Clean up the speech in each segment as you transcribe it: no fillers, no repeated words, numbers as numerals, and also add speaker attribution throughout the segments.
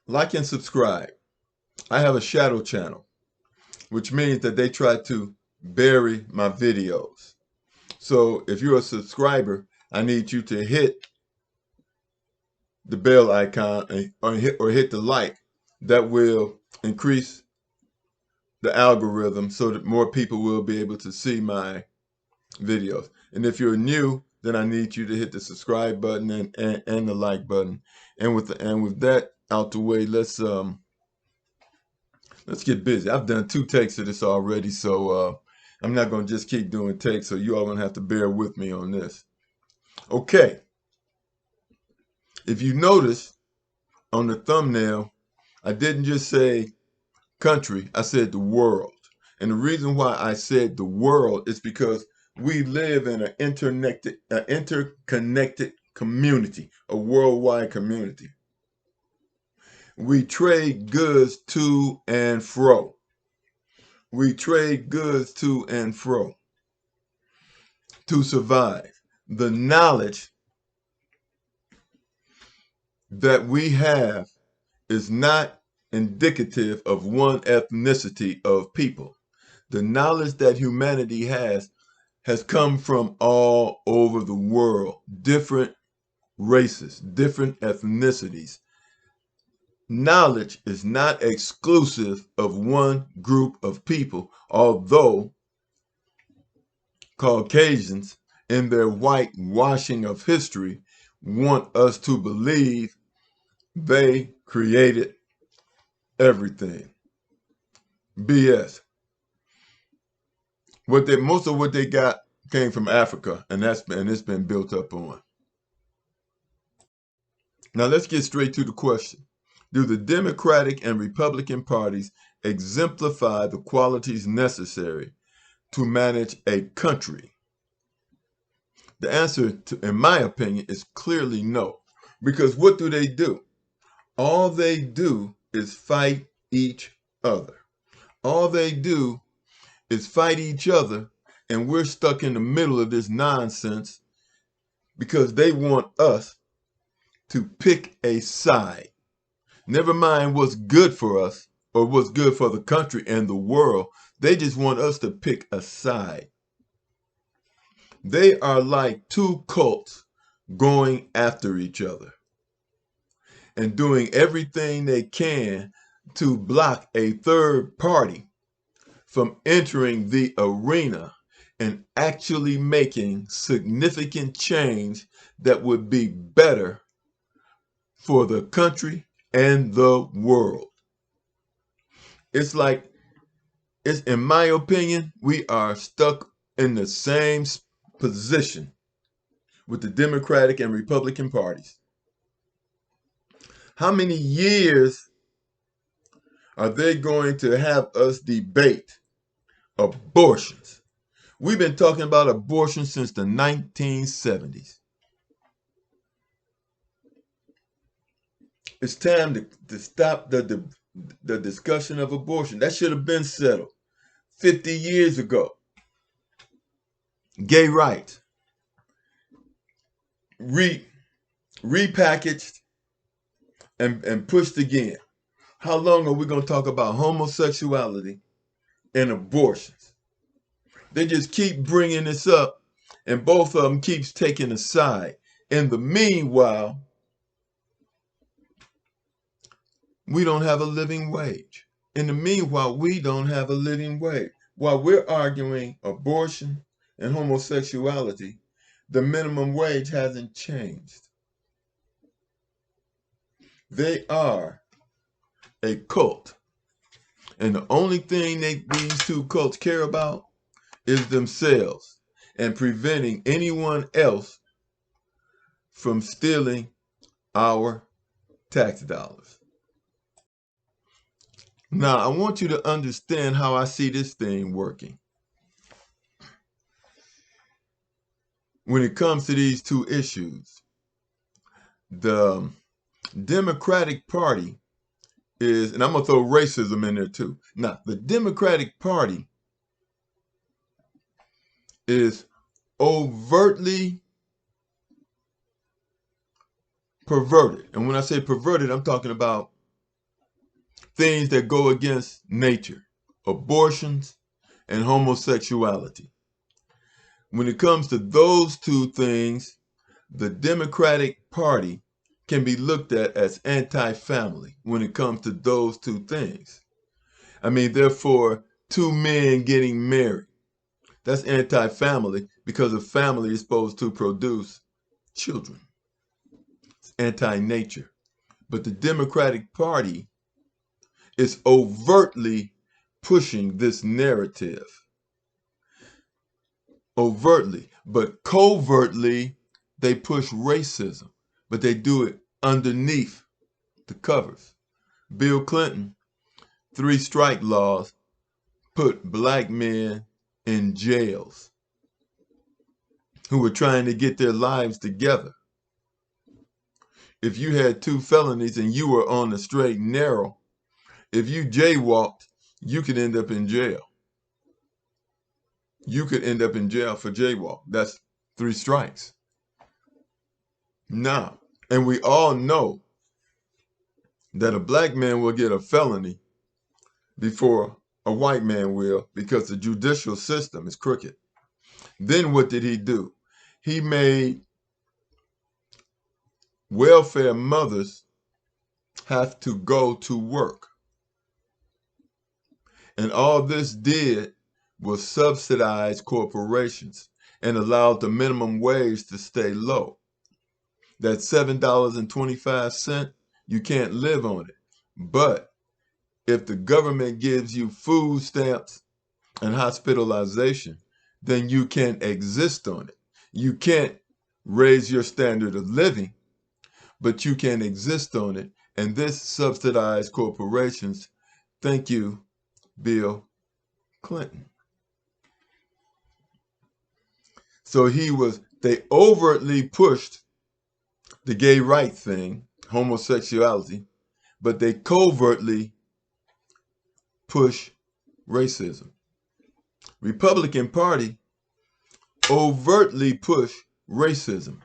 Speaker 1: like and subscribe. I have a shadow channel, which means that they try to bury my videos. So if you're a subscriber, I need you to hit the bell icon or hit the like. That will increase the algorithm so that more people will be able to see my videos. And if you're new, then I need you to hit the subscribe button and the like button. And with that out the way, let's get busy. I've done 2 takes of this already, so I'm not gonna just keep doing takes. So you all gonna have to bear with me on this. Okay. If you notice on the thumbnail, I didn't just say country, I said the world. And the reason why I said the world is because we live in an interconnected community, a worldwide community. We trade goods to and fro. We trade goods to and fro to survive. The knowledge that we have is not indicative of one ethnicity of people. The knowledge that humanity has come from all over the world, different races, different ethnicities. Knowledge is not exclusive of one group of people, although Caucasians, in their whitewashing of history, want us to believe they created everything. BS. Most of what they got came from Africa, and it's been built up on. Now let's get straight to the question. Do the Democratic and Republican parties exemplify the qualities necessary to manage a country? The answer, in my opinion, is clearly no. Because what do? All they do is fight each other. All they do is fight each other, and we're stuck in the middle of this nonsense because they want us to pick a side. Never mind what's good for us or what's good for the country and the world. They just want us to pick a side. They are like 2 cults going after each other and doing everything they can to block a third party from entering the arena and actually making significant change that would be better for the country and the world. It's in my opinion, we are stuck in the same position with the Democratic and Republican parties. How many years are they going to have us debate abortions? We've been talking about abortion since the 1970s. It's time to stop the discussion of abortion. That should have been settled 50 years ago. Gay rights, repackaged and pushed again. How long are we going to talk about homosexuality and abortions? They just keep bringing this up, and both of them keeps taking a side. In the meanwhile, we don't have a living wage. In the meanwhile, we don't have a living wage. While we're arguing abortion and homosexuality, the minimum wage hasn't changed. They are a cult. And the only thing these 2 cults care about is themselves and preventing anyone else from stealing our tax dollars. Now, I want you to understand how I see this thing working. When it comes to these 2 issues, the Democratic Party is, and I'm going to throw racism in there too. Now, the Democratic Party is overtly perverted. And when I say perverted, I'm talking about things that go against nature, abortions and homosexuality. When it comes to those two things, the Democratic Party can be looked at as anti-family when it comes to those two things. I mean, therefore, two men getting married, that's anti-family because a family is supposed to produce children. It's anti-nature. But the Democratic Party is overtly pushing this narrative. Overtly, but covertly, they push racism, but they do it underneath the covers. Bill Clinton, 3-strike laws put black men in jails who were trying to get their lives together. If you had 2 felonies and you were on the straight and narrow, if you jaywalked, you could end up in jail. You could end up in jail for jaywalk. That's 3 strikes. Now, and we all know that a black man will get a felony before a white man will because the judicial system is crooked. Then what did he do? He made welfare mothers have to go to work. And all this did was subsidize corporations and allowed the minimum wage to stay low. That $7.25, you can't live on it. But if the government gives you food stamps and hospitalization, then you can exist on it. You can't raise your standard of living, but you can exist on it. And this subsidized corporations. Thank you, Bill Clinton. So they overtly pushed the gay rights thing, homosexuality, but they covertly push racism. Republican Party overtly push racism.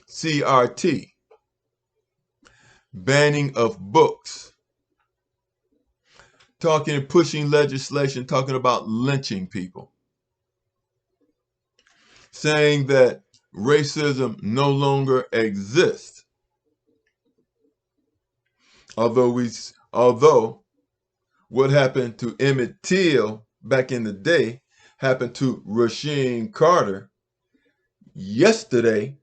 Speaker 1: CRT, banning of books, pushing legislation, talking about lynching people, saying that racism no longer exists. Although what happened to Emmett Till back in the day happened to Rasheen Carter yesterday,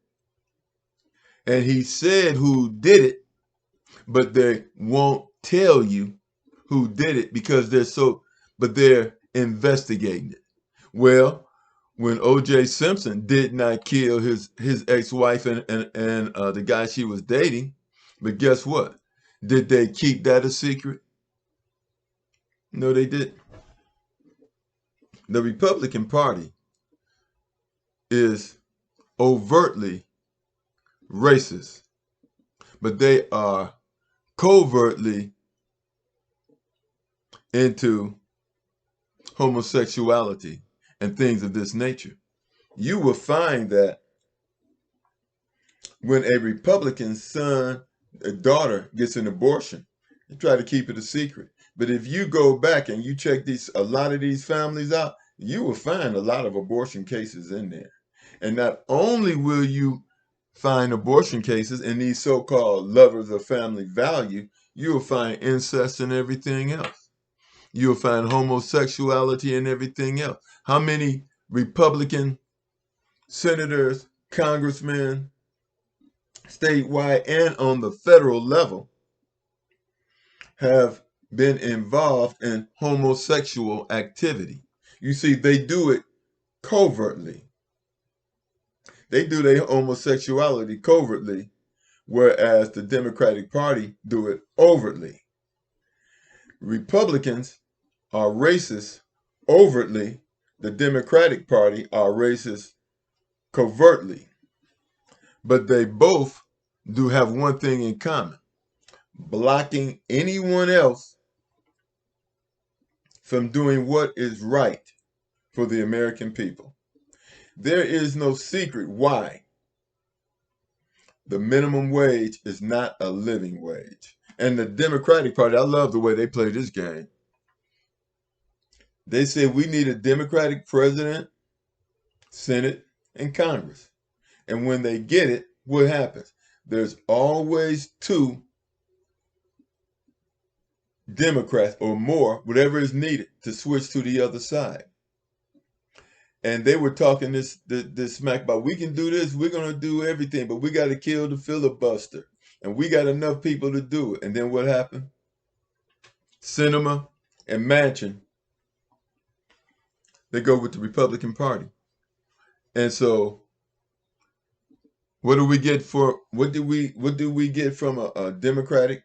Speaker 1: and he said who did it, but they won't tell you who did it because they're investigating it. Well, when O.J. Simpson did not kill his ex-wife and the guy she was dating, but guess what? Did they keep that a secret? No, they didn't. The Republican Party is overtly racist, but they are covertly into homosexuality and things of this nature. You will find that when a Republican daughter gets an abortion, they try to keep it a secret. But if you go back and you check a lot of these families out, you will find a lot of abortion cases in there. And not only will you find abortion cases in these so-called lovers of family value, you will find incest and everything else. You'll find homosexuality and everything else. How many Republican senators, congressmen, statewide and on the federal level have been involved in homosexual activity? You see, they do it covertly. They do their homosexuality covertly, whereas the Democratic Party do it overtly. Republicans are racist overtly. The Democratic Party are racist covertly. But they both do have one thing in common: blocking anyone else from doing what is right for the American people. There is no secret why the minimum wage is not a living wage. And the Democratic Party, I love the way they play this game. They say we need a Democratic president, Senate, and Congress. And when they get it, what happens? There's always two Democrats or more, whatever is needed, to switch to the other side. And they were talking this smack about, we can do this, we're gonna do everything, but we got to kill the filibuster, and we got enough people to do it. And then what happened? Sinema and Manchin, they go with the Republican Party. And so, what do we get from a Democratic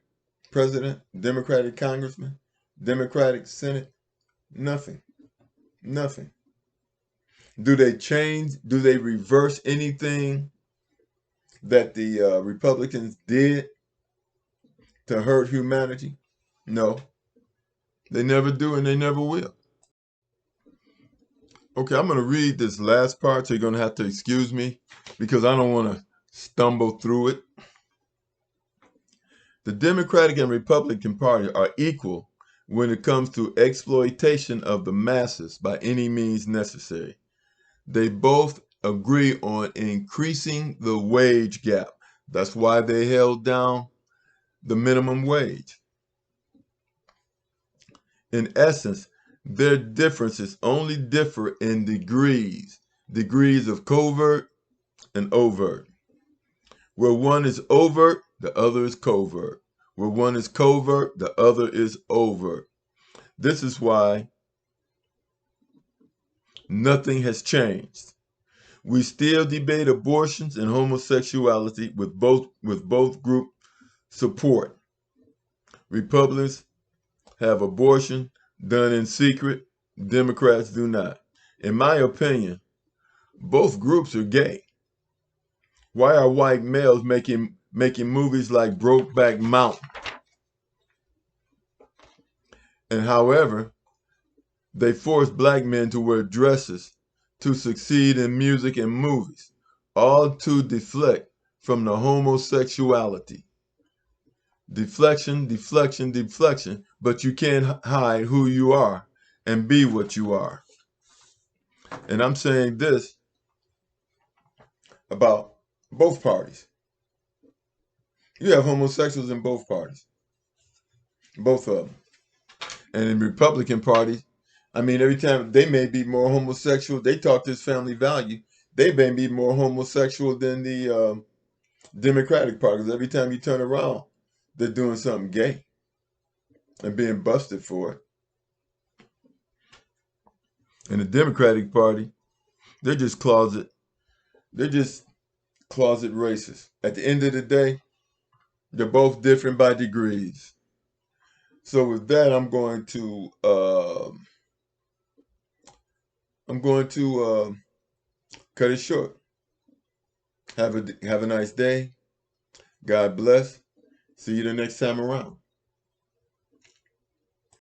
Speaker 1: president, Democratic congressman, Democratic Senate? Nothing. Nothing. Do they change? Do they reverse anything that the Republicans did to hurt humanity? No. They never do, and they never will. Okay, I'm going to read this last part, so you're going to have to excuse me because I don't want to stumble through it. The Democratic and Republican Party are equal when it comes to exploitation of the masses by any means necessary. They both agree on increasing the wage gap. That's why they held down the minimum wage. In essence, their differences only differ in degrees of covert and overt. Where one is overt, the other is covert. Where one is covert, the other is overt. This is why nothing has changed. We still debate abortions and homosexuality with both group support. Republicans have abortion done in secret. Democrats do not. In my opinion, both groups are gay. Why are white males making movies like Brokeback Mountain? And however, they force black men to wear dresses to succeed in music and movies, all to deflect from the homosexuality. Deflection, deflection, deflection, but you can't hide who you are and be what you are. And I'm saying this about both parties. You have homosexuals in both parties, both of them. And in Republican parties, I mean, every time they may be more homosexual, they talk this family value, they may be more homosexual than the Democratic Party. Because every time you turn around, they're doing something gay and being busted for it. And the Democratic Party, they're just closet racists. At the end of the day, they're both different by degrees. So with that, I'm going to cut it short. Have a nice day. God bless. See you the next time around.